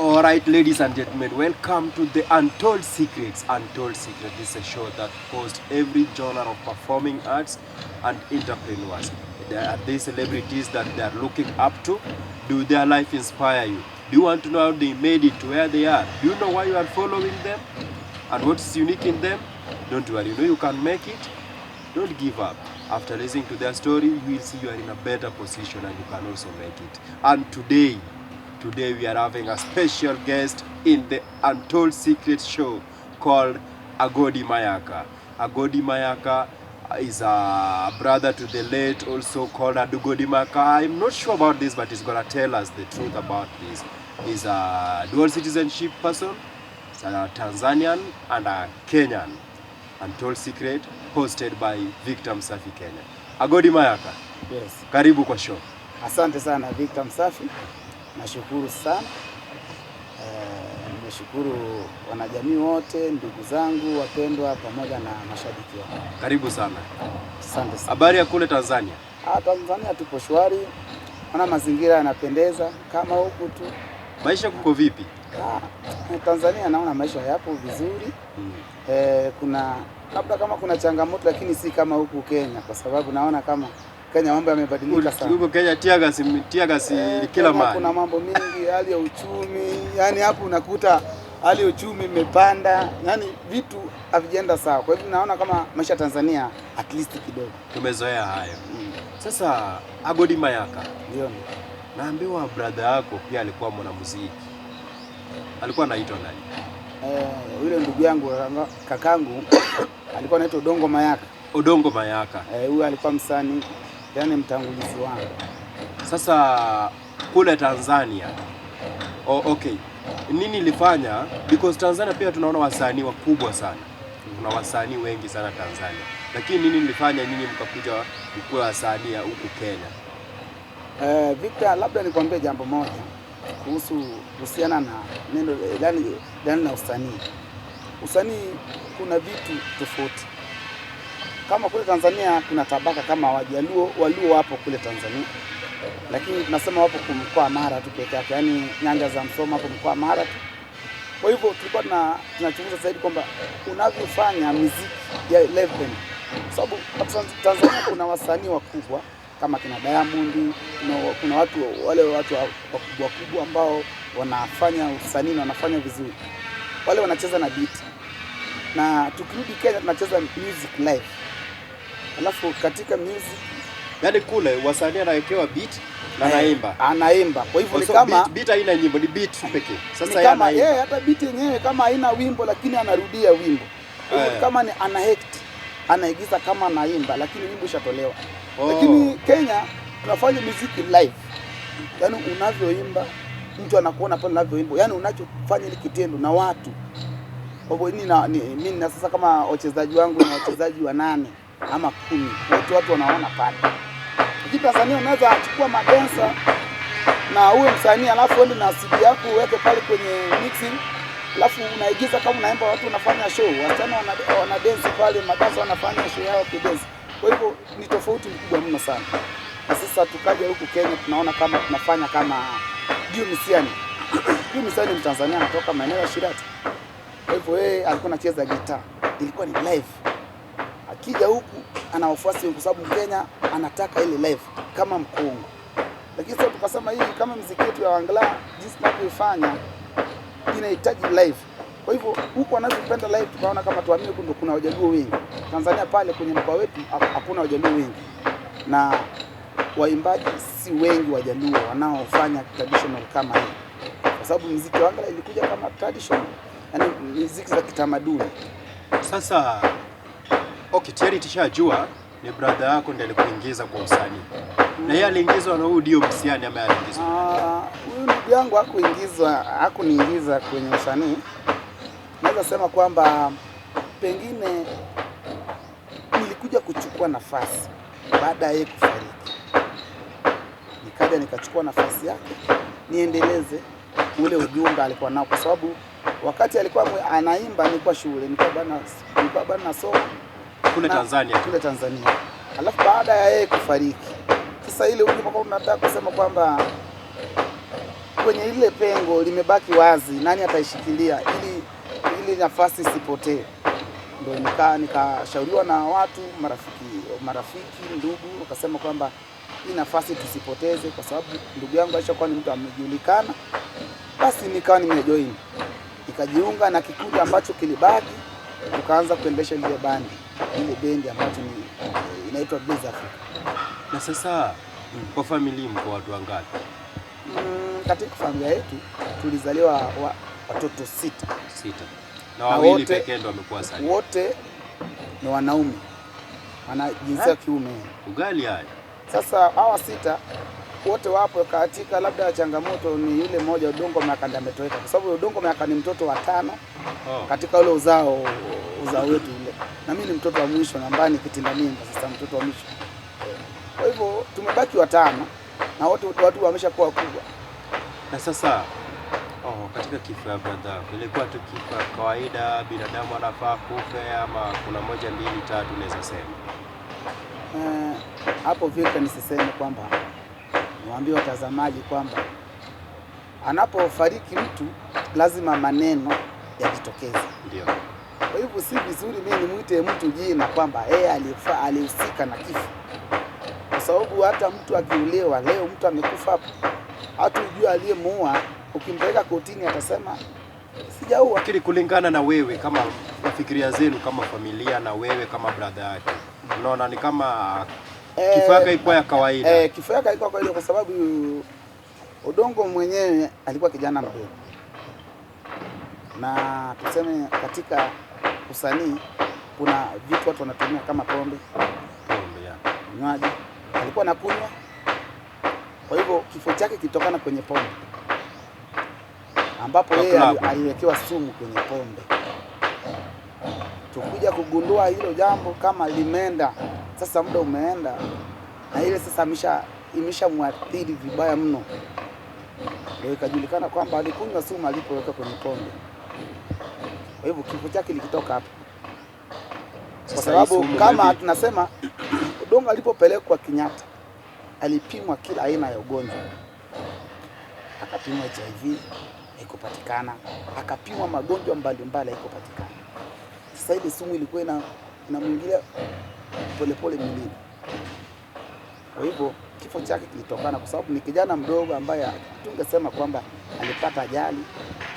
Alright, ladies and gentlemen, welcome to the Untold Secrets. Untold Secrets is a show that hosts every genre of performing arts and entrepreneurs. Are they celebrities that they are looking up to? Do their life inspire you? Do you want to know how they made it to where they are? Do you know why you are following them? And what's unique in them? Don't worry, you know you can make it. Don't give up. After listening to their story, you will see you are in a better position and you can also make it. And today we are having a special guest in the Untold Secrets show called Agodi Mayaka. Agodi Mayaka is a brother to the late, also called Adugodi Mayaka. I'm not sure about this, but he's gonna tell us the truth about this. He's a dual citizenship person, he's a Tanzanian and a Kenyan. Untold Secret, hosted by Victor Msafi Kenya. Agodi Mayaka. Yes. Karibu kwa show. Asante sana Victor Msafi. Nashukuru sana. Nimeshukuru wanajamii wote, ndugu zangu wapendwa pamoja na mashabiki wao. Karibu sana. Asante sana. Habari ya kule Tanzania? Tanzania tupo shwari. Ona mazingira yanapendeza kama huku tu. Maisha kuko vipi? Tanzania naona maisha yapo vizuri. Kuna labda kama kuna changamoto lakini si kama huku Kenya, kwa sababu naona kama Kenya mambo yamebadilika sana. Huko Kenya tiagasi kila mahali. Kuna mambo mingi, hali ya uchumi, yani hapo unakuta hali ya uchumi imepanda, yani vitu havijaenda sawa. Kwa hivyo naona kama maisha Tanzania at least kidogo tumezoea hayo. Sasa Agodi Mayaka, ndio naambiwa brother yako pia alikuwa mwanamuziki. Alikuwa anaitwa nani? Yule ndugu yangu kakangu alikuwa anaitwa Odongo Mayaka. Odongo Mayaka. Huyu alikuwa msanii, yani mtangulizi wangu. Sasa kule Tanzania, okay. Nini ilifanya? Because Tanzania pia tunaona wasanii wakubwa sana. Kuna wasanii wengi sana Tanzania. Lakini nini ilifanya nyinyi mkakuja mkuwe wasanii huku Kenya? Victor, labda nikwambie jambo moja kuhusiana na neno gani na usanii. Usanii kuna vitu tofauti. Kama kule Tanzania kuna tabaka kama Wajaluo, Waluo wapo kule Tanzania. Lakini tunasema wapo kwa mkoa Mara tu pekee yake, yani nyanja za Msoma hapo mkoa Mara tu. Kwa hivyo tulikuwa tunachunguza zaidi kwamba unavyofanya muziki ya live band. Sababu Tanzania kuna wasanii wakubwa kama kina Diamond, kuna watu wakubwa ambao wanafanya usanii na wanafanya vizuri. Wale wanacheza na beat. Na tukirudi Kenya tunacheza music live. Alafu katika music, yani kule wasanii anawekewa beat na anaimba. Anaimba. Kwa hivyo ni kama beat haina nyimbo, ni beat pekee. Sasa kama yeye hata beat yenyewe kama haina wimbo lakini anarudia wimbo. Kwa hivyo kama ni anaigiza kama anaimba lakini wimbo ushatolewa. Lakini Kenya tunafanya muziki live. Yaani unavyoimba mtu anakuona pale unavyoimba. Yaani unachofanya ile kitendo na watu. Kwa hivyo mimi na sasa kama wachezaji wangu na wachezaji wa 8 ama 10, watu wanaona pale. Lakini Tanzania unaweza achukua madansa na uwe msanii alafu uende na CD yako uweke pale kwenye mixing, alafu unaigiza kama unaimba, watu wanafanya show, wasichana wana dance pale, madansa wanafanya show yao kidance. Kwa hivyo ni tofauti mkubwa mno sana. Na sasa tukaja huku Kenya tunaona kama tunafanya kama Dio Misiani. Dio Misiani Mtanzania anatoka maeneo ya Shirati. Kwa hivyo yeye alikuwa anacheza gitaa. Ilikuwa ni live. Akija huku ana wafuasi kwa sababu Kenya anataka ile live kama Mkongo. Lakini sasa tukasema hii kama muziki wetu ya Angola jinsi tunavyofanya inahitaji live. Kwa hivyo huku anapenda live tukaona kama tuamie huko kuna Wajaluo wengi. Tanzania pale kwenye mkoa wetu hakuna Wajaluo wengi. Na waimbaji si wengi Wajaluo wanaofanya traditional kama hii. Kwa sababu muziki wa Angola ilikuja kama traditional, yani muziki za kitamaduni. Sasa okay, tayari tishajua ni brother yako ndiye alikuingiza kwa usanii. Na yeye aliingizwa na huyu Dio Misiani ama aliingizwa? Huyu ndugu yangu hakuniingiza kwenye usanii. Naweza sema kwamba pengine nilikuja kuchukua nafasi baada ya yeye kufariki. Nikaja nikachukua nafasi yake niendeleze ule ujumbe alikuwa nao, kwa sababu wakati alikuwa anaimba nilikuwa shule, nilikuwa bado nasoma kule Tanzania. Alafu baada ya yeye kufariki, sasa ile ujumbe kwa nataka kusema kwamba kwenye ile pengo limebaki wazi, nani ataishikilia ili nafasi isipotee. Ndio nikashauriwa na watu marafiki ndugu, wakasema kwamba hii nafasi tusipoteze, kwa sababu ndugu yangu alishakuwa ni mtu amejulikana. Basi nikawa nimejoin, nikajiunga na kikundi ambacho kilibaki, tukaanza kuendesha ile bendi ambacho ni inaitwa Blaze Africa. Na sasa kwa familia mko watu wangapi? Katika familia yetu tulizaliwa watoto sita. Na wawili pekee ndio wamekuwa sasa. Wote ni wanaume. Wana jinsia ya kiume. Ugali haya. Sasa hawa sita wote wapo katika labda changamoto ni yule mmoja Udongo Miaka ndiye ametoweka. Kwa sababu Udongo Miaka ni mtoto wa 5 katika ule uzao wetu ule. Na mimi ni mtoto wa mwisho ambaye ni kitinda mimba, sasa mtoto wa mwisho. Kwa hivyo tumebaki 5 na wote watu wameshakuwa wakubwa. Na sasa katika kifo ya brother ilikuwa tu kifo kawaida, binadamu anafaa kufa ama kuna 1 2 3 unaweza sema? Hapo vile nisiseme kwamba niwaambie watazamaji kwamba anapofariki mtu lazima maneno yajitokeze. Ndio. Kwa hivyo si vizuri mimi nimuite mtu jina kwamba alihusika na kifo. Kwa sababu hata mtu akiulewa leo, mtu amekufa hapo, hata ujue aliyemuua, ukimpeleka kotini atasema sijaua. Lakini kulingana na wewe kama nafikiria zenu kama familia na wewe kama brother yake, unaona ni kama kifo yake ilikuwa ya kawaida? Kifo yake ilikuwa kawaida kwa sababu Udongo mwenyewe alikuwa kijana mdogo. Na tuseme katika usanii kuna vitu watu wanatumia kama pombe ya nywaji, alikuwa anakunywa. Kwa hivyo kifo chake kilitokana kwenye pombe, ambapo yeye aliwekewa sumu kwenye pombe. Tukuja kugundua hilo jambo kama limeenda, sasa muda umeenda na ile sasa imeshamwathiri vibaya mno. Ndio ikajulikana kwamba alikunywa sumu alipoweka kwenye pombe. Kwa hivyo kifo chake likitoka hapo. Kwa sababu kama tunasema Udongo alipopelekwa Kenyatta alipimwa kila aina ya ugonjwa. Akapimwa HIV haikupatikana, akapimwa magonjwa mbalimbali haikupatikana. Sasa ile sumu ilikuwa inamwingilia polepole mwilini. Kwa hivyo kifo chake kilitokana kwa sababu ni kijana mdogo ambaye tungesema kwamba alipata ajali,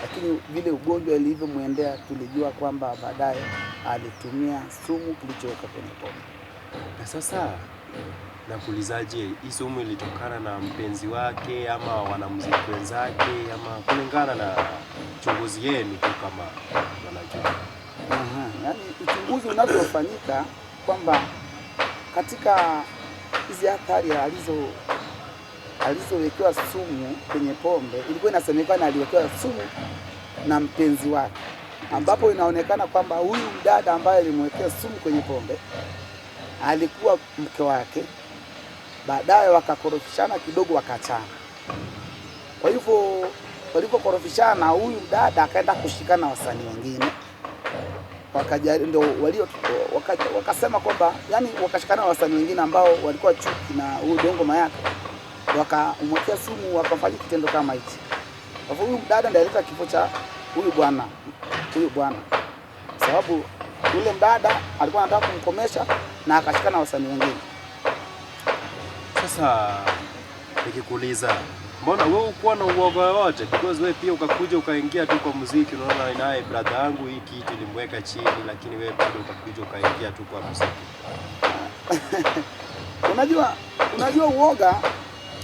lakini vile ugonjwa ilivyomwendea tulijua kwamba baadaye alitumia sumu kilichoweka kwenye pombe. Na sasa nakuulizaje, hii sumu ilitokana na mpenzi wake ama wanamuziki wenzake ama kulingana na uchunguzi yenu tu kama wanajua? Yaani uchunguzi unavyofanyika kwamba katika hizi athari alizowekewa sumu kwenye pombe, ilikuwa inasemekana aliwekewa sumu na mpenzi wake, ambapo inaonekana kwamba huyu mdada ambaye alimwekea sumu kwenye pombe alikuwa mke wake. Baadaye wakakorofishana kidogo, wakachana. Kwa hivyo walipokorofishana, huyu mdada akaenda kushikana na wasanii wengine, ndio wakasema kwamba yani wakashikana na wasanii wengine ambao walikuwa chuki na huyu Udongo Mayaka, wakamwekea sumu, wakafanya kitendo kama hichi. Kwa hivyo huyu mdada ndiye alileta kifo cha huyu bwana, sababu yule mdada alikuwa anataka kumkomesha na akashikana na wasanii wengine. Sasa nikikuuliza, mbona wewe ukuwa na uoga wote? Because wewe pia ukakuja ukaingia tu kwa muziki, unaona naye brother yangu hii kitu ilimweka chini, lakini wewe bado ukakuja ukaingia tu kwa muziki. Unajua uoga,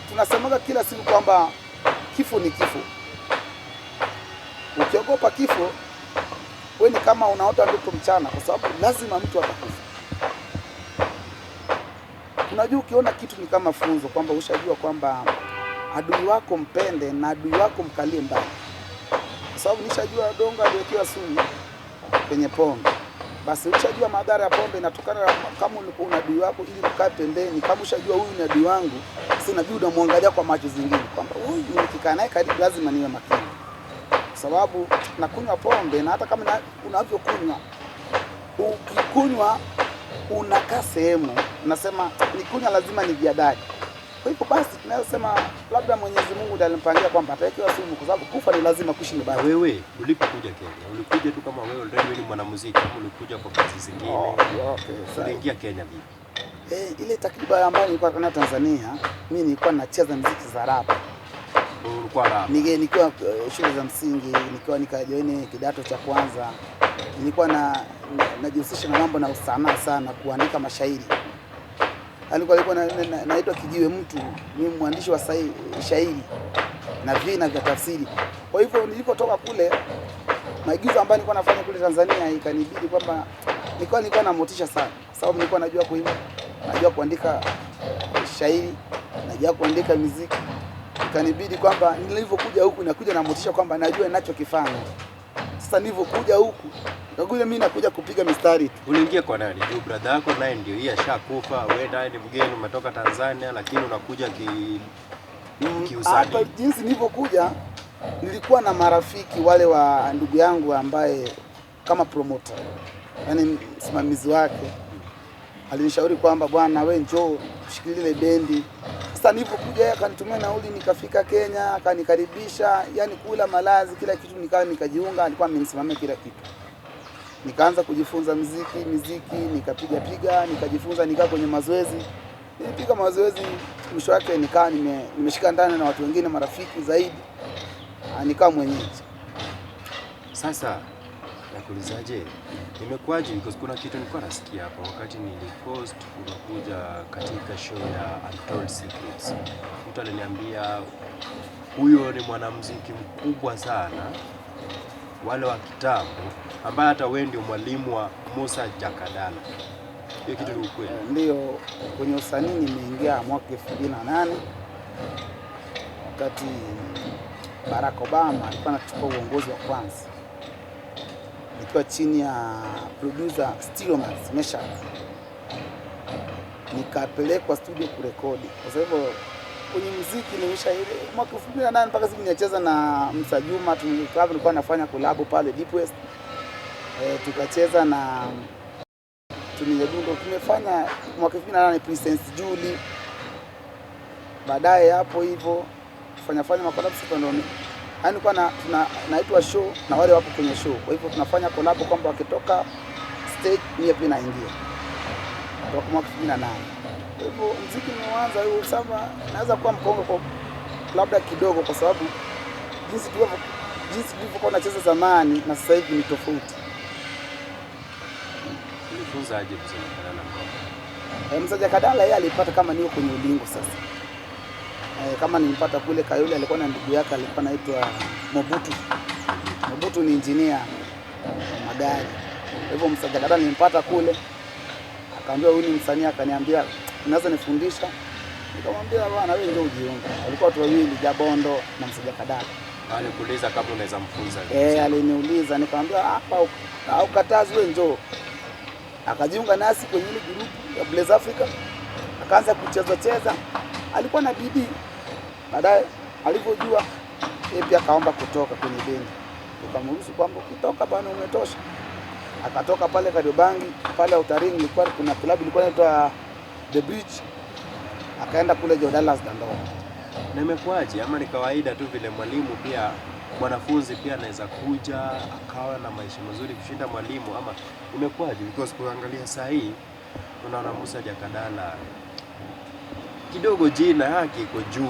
tunasemaga kila siku kwamba kifo ni kifo. Ukiogopa kifo, wewe ni kama unaota ndoto mchana, kwa sababu lazima mtu atakufa. Unajua ukiona kitu ni kama funzo, kwamba ushajua kwamba adui wako mpende na adui wako mkalie mbali. Kwa sababu nishajua Udongo aliwekewa sumu kwenye pombe. Basi ushajua madhara ya pombe inatokana kama ulikuwa una adui wako, ili ukae pembeni. Kama ushajua huyu ni adui wangu, sasa inabidi unamwangalia kwa macho zingine kwamba huyu nikikaa naye karibu lazima niwe makini. Kwa sababu nakunywa pombe, na hata kama unavyokunywa, ukikunywa unakaa sehemu, unasema nikunywa lazima nijiadari. Kwa hivyo basi tunaweza sema labda Mwenyezi Mungu ndiye alimpangia kwamba atawekewa sumu, kwa sababu kufa ni lazima, kuishi ni baya. Wewe ulipokuja Kenya, ulikuja tu kama wewe already ni mwanamuziki au ulikuja kwa kazi zingine? Okay. Uliingia Kenya vipi? Ile takriban ambayo nilikuwa kana Tanzania, mimi nilikuwa nacheza muziki za rap. Ulikuwa rap? Nikiwa shule za msingi, nikajoini kidato cha kwanza. Nilikuwa najihusisha na mambo na usanaa sana, kuandika mashairi. Alikuwa naitwa Kijiwe Mtu, ni mwandishi wa shairi na vina vya tafsiri. Kwa hivyo nilipotoka kule, maigizo ambayo nilikuwa nafanya kule Tanzania, ikanibidi kwamba nilikuwa na motisha sana, kwa sababu nilikuwa najua kuimba, najua kuandika shairi, najua kuandika muziki. Ikanibidi kwamba nilivyokuja huku nakuja na motisha kwamba najua ninachokifanya. Sasa nilivyokuja huku nakuja mimi nakuja kupiga mistari tu. Uliingia kwa nani? Ndio brother yako naye ndio yeye ashakufa, wewe naye ni mgeni umetoka Tanzania, lakini unakuja kiusanii. Hapa jinsi nilivyokuja nilikuwa na marafiki wale wa ndugu yangu ambaye kama promoter, yaani msimamizi wake alinishauri kwamba bwana wewe njoo ushikilie bendi. Sasa nilipokuja yeye akanitumia nauli, nikafika Kenya, akanikaribisha, yani kula, malazi, kila kitu, nikajiunga, alikuwa amenisimamia kila kitu. Nikaanza kujifunza muziki, nikapiga, nikajifunza, nikaa kwenye mazoezi. Nilipiga mazoezi, mwisho wake nikaa nimeshika ndani na watu wengine marafiki zaidi. Nikaa mwenyeji. Sasa nakuulizaje, imekuwaje? Because kuna kitu nilikuwa nasikia hapo wakati nilipost unakuja katika show ya Untold Secrets. Mtu aliniambia huyo ni mwanamuziki mkubwa sana, wale wa kitambo, ambaye hata wewe ndio mwalimu wa Musa Jakadala. Hiyo kitu ni ukweli? Ndio, kwenye usanii nimeingia mwaka 2008 wakati Barack Obama alikuwa anachukua uongozi wa kwanza. Nikiwa chini ya producer Stillman Mesha, nikapelekwa studio kurekodi. Kwa sababu kwenye muziki nimesha ile mwaka 2008 mpaka siku niacheza na Msa Juma, tulikuwa nafanya collab pale Deep West. Tukacheza na Tunijadundo, tumefanya mwaka 2008 Princess Julie. Baadaye hapo hivyo fanya makollab sasa ndio yaani kwa naitwa show na wale wapo kwenye show. Kwa hivyo tunafanya collab kwamba wakitoka stage mimi pia naingia. Kwa mwaka 2008. Kwa hivyo muziki umeanza huo sasa, naweza kuwa mkongo kwa labda kidogo, kwa sababu jinsi tulivyokuwa tunacheza zamani na sasa hivi ni tofauti. Ulifunza aje Musa Jakadala? Musa Jakadala yeye alipata kama niyo kwenye ulingo sasa. Kama nilipata kule Kayole, alikuwa na ndugu yake alikuwa anaitwa Mobutu. Mobutu ni engineer magari. Kwa hivyo Musa Jakadala nilimpata kule. Akaambia huyu ni msanii, akaniambia unaweza nifundisha. Nikamwambia bwana wewe ndio ujiunge. Walikuwa watu wawili, Jabondo na Musa Jakadala. Alikuuliza kama unaweza mfunza? Aliniuliza, nikamwambia hapa au katazi wewe njoo. Akajiunga nasi kwenye ile group ya Blaze Africa. Akaanza kucheza. Alikuwa na bidii. Baadaye alivyojua yeye pia akaomba kutoka kwenye bendi. Tukamruhusu kwamba ukitoka bwana umetosha. Akatoka pale Kariobangi, pale Utarini ilikuwa kuna club ilikuwa inaitwa The Bridge. Akaenda kule Jordalas Dandora. Na imekuwaje, ama ni kawaida tu vile mwalimu pia mwanafunzi pia anaweza kuja akawa na maisha mazuri kushinda mwalimu, ama imekuwaje? Because kuangalia saa hii tunaona Musa Jakadala kidogo jina yake iko juu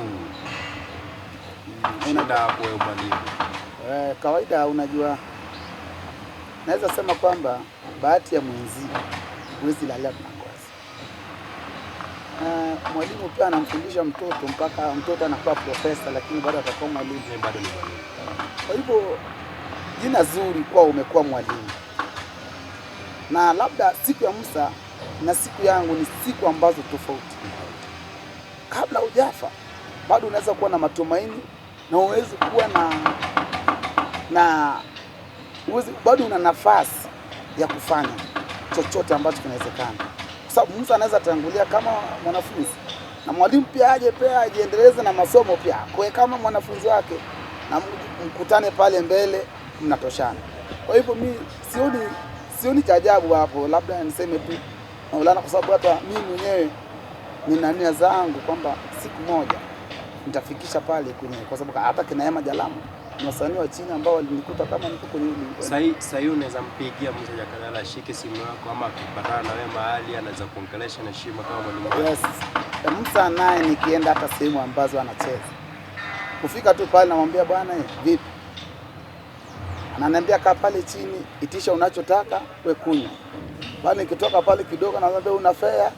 kushinda hapo mwalimu. Kawaida unajua, naweza sema kwamba bahati ya mwenzi huwezi lalia mnakosa. Mwalimu pia anamfundisha mtoto mpaka mtoto anakuwa profesa, lakini bado atakuwa mwalimu. Bado ni mwalimu. Kwa hivyo jina zuri kwa umekuwa mwalimu. Na labda siku ya Musa na siku yangu ni siku ambazo tofauti. Kabla hujafa bado unaweza kuwa na matumaini na uweze kuwa bado una nafasi ya kufanya chochote ambacho kinawezekana. Kwa sababu Musa anaweza tangulia kama mwanafunzi na mwalimu pia ajiendeleze na masomo pia kwa kama mwanafunzi wake, na mkutane pale mbele mnatoshana. Kwa hivyo mimi sioni cha ajabu hapo, labda niseme tu Maulana, kwa sababu hata mimi mwenyewe nina nia zangu kwamba siku moja nitafikisha pale kwenye, kwa sababu hata kina Ema Jalamo ni wasanii wa chini ambao walinikuta kama niko kwenye Sasa unaweza mpigia Musa Jakadala ashike simu yako, ama akipatana na wewe mahali anaweza kuongelesha na heshima kama mwalimu. Yes. Musa naye nikienda hata sehemu ambazo anacheza, kufika tu pale namwambia bwana vipi, ananiambia kaa pale chini, itisha unachotaka we kunywa. Bali nikitoka pale kidogo naambia una fare,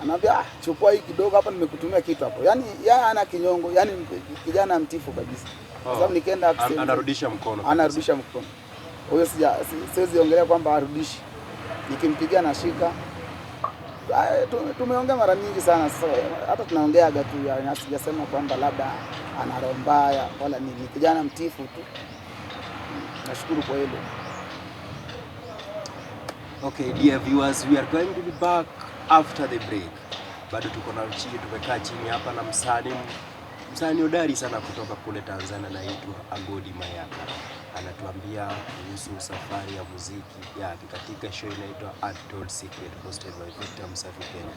anaambia chukua hii kidogo hapa, nimekutumia kitu hapo. Yaani yeye ana kinyongo, yani kijana mtifu kabisa. Kwa sababu nikienda anarudisha mkono. Anarudisha mkono. Huyo siwezi ongelea kwamba arudishi. Nikimpigia na shika. Tumeongea mara nyingi sana sasa, hata tunaongeaga tu, yani sijasema kwamba labda ana roho mbaya wala ni kijana mtifu tu. Nashukuru kwa hilo. Okay, dear viewers, we are going to be back after the break. Bado tuko na uchini, tumekaa chini hapa na msanii hodari sana kutoka kule Tanzania, anaitwa Agodi Mayaka. Anatuambia kuhusu safari ya muziki yake katika show inaitwa Untold Secret hosted by Victor Msafi Kenya.